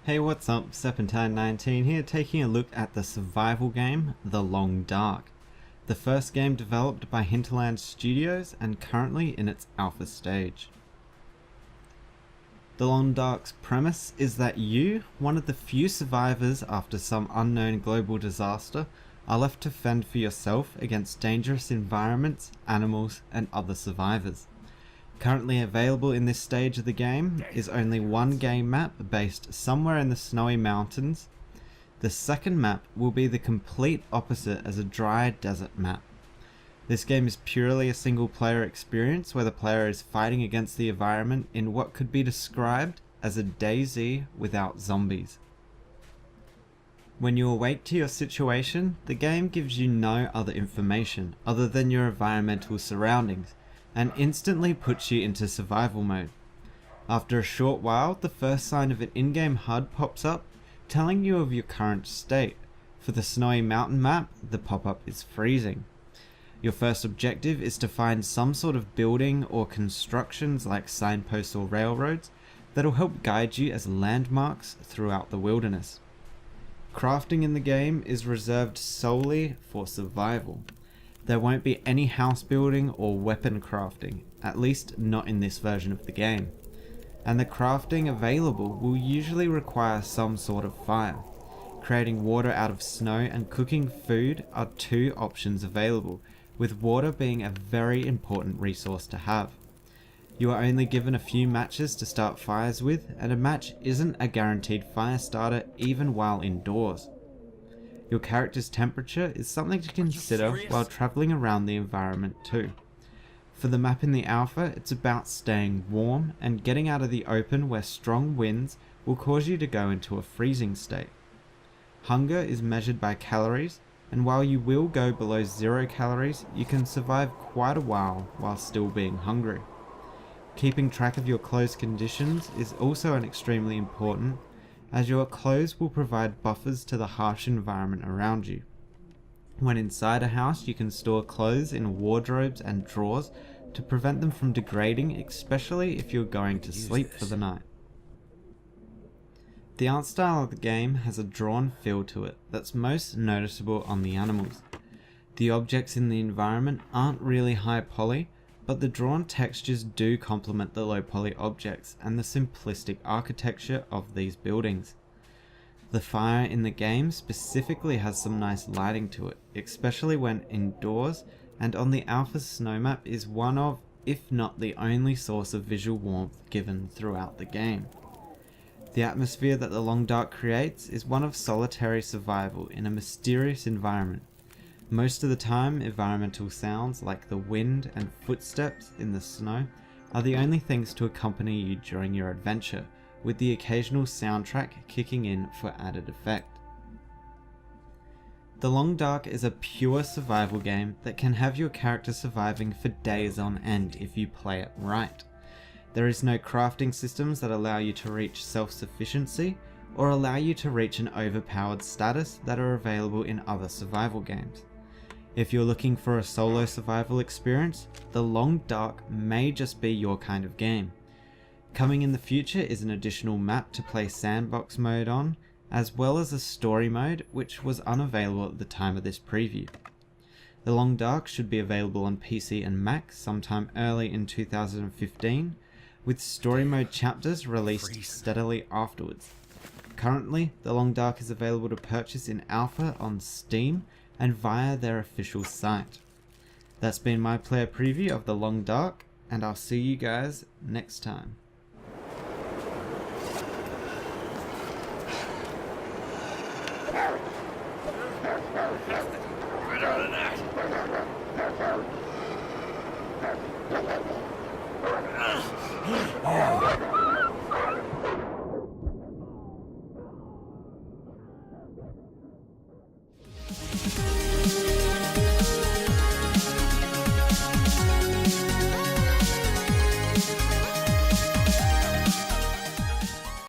Hey, what's up? Serpentine19 here, taking a look at the survival game, The Long Dark. The first game developed by Hinterland Studios and currently in its alpha stage. The Long Dark's premise is that you, one of the few survivors after some unknown global disaster, are left to fend for yourself against dangerous environments, animals, and other survivors. Currently available in this stage of the game is only one game map based somewhere in the snowy mountains. The second map will be the complete opposite as a dry desert map. This game is purely a single player experience where the player is fighting against the environment in what could be described as a DayZ without zombies. When you awake to your situation, the game gives you no other information other than your environmental surroundings, and instantly puts you into survival mode. After a short while, the first sign of an in-game HUD pops up, telling you of your current state. For the snowy mountain map, the pop-up is freezing. Your first objective is to find some sort of building or constructions like signposts or railroads that'll help guide you as landmarks throughout the wilderness. Crafting in the game is reserved solely for survival. There won't be any house building or weapon crafting, at least not in this version of the game. And the crafting available will usually require some sort of fire. Creating water out of snow and cooking food are two options available, with water being a very important resource to have. You are only given a few matches to start fires with, and a match isn't a guaranteed fire starter even while indoors. Your character's temperature is something to consider while travelling around the environment too. For the map in the alpha, it's about staying warm and getting out of the open where strong winds will cause you to go into a freezing state. Hunger is measured by calories, and while you will go below 0 calories, you can survive quite a while still being hungry. Keeping track of your clothes conditions is also extremely important, as your clothes will provide buffers to the harsh environment around you. When inside a house, you can store clothes in wardrobes and drawers to prevent them from degrading, especially if you're going to sleep for the night. The art style of the game has a drawn feel to it that's most noticeable on the animals. The objects in the environment aren't really high poly, but the drawn textures do complement the low poly objects and the simplistic architecture of these buildings. The fire in the game specifically has some nice lighting to it, especially when indoors, and on the alpha snow map is one of, if not the only source of visual warmth given throughout the game. The atmosphere that the Long Dark creates is one of solitary survival in a mysterious environment. Most of the time, environmental sounds like the wind and footsteps in the snow are the only things to accompany you during your adventure, with the occasional soundtrack kicking in for added effect. The Long Dark is a pure survival game that can have your character surviving for days on end if you play it right. There is no crafting systems that allow you to reach self-sufficiency or allow you to reach an overpowered status that are available in other survival games. If you're looking for a solo survival experience, The Long Dark may just be your kind of game. Coming in the future is an additional map to play sandbox mode on, as well as a story mode which was unavailable at the time of this preview. The Long Dark should be available on PC and Mac sometime early in 2015, with story mode chapters released steadily afterwards. Currently, The Long Dark is available to purchase in alpha on Steam and via their official site. That's been my player preview of The Long Dark, and I'll see you guys next time. Oh.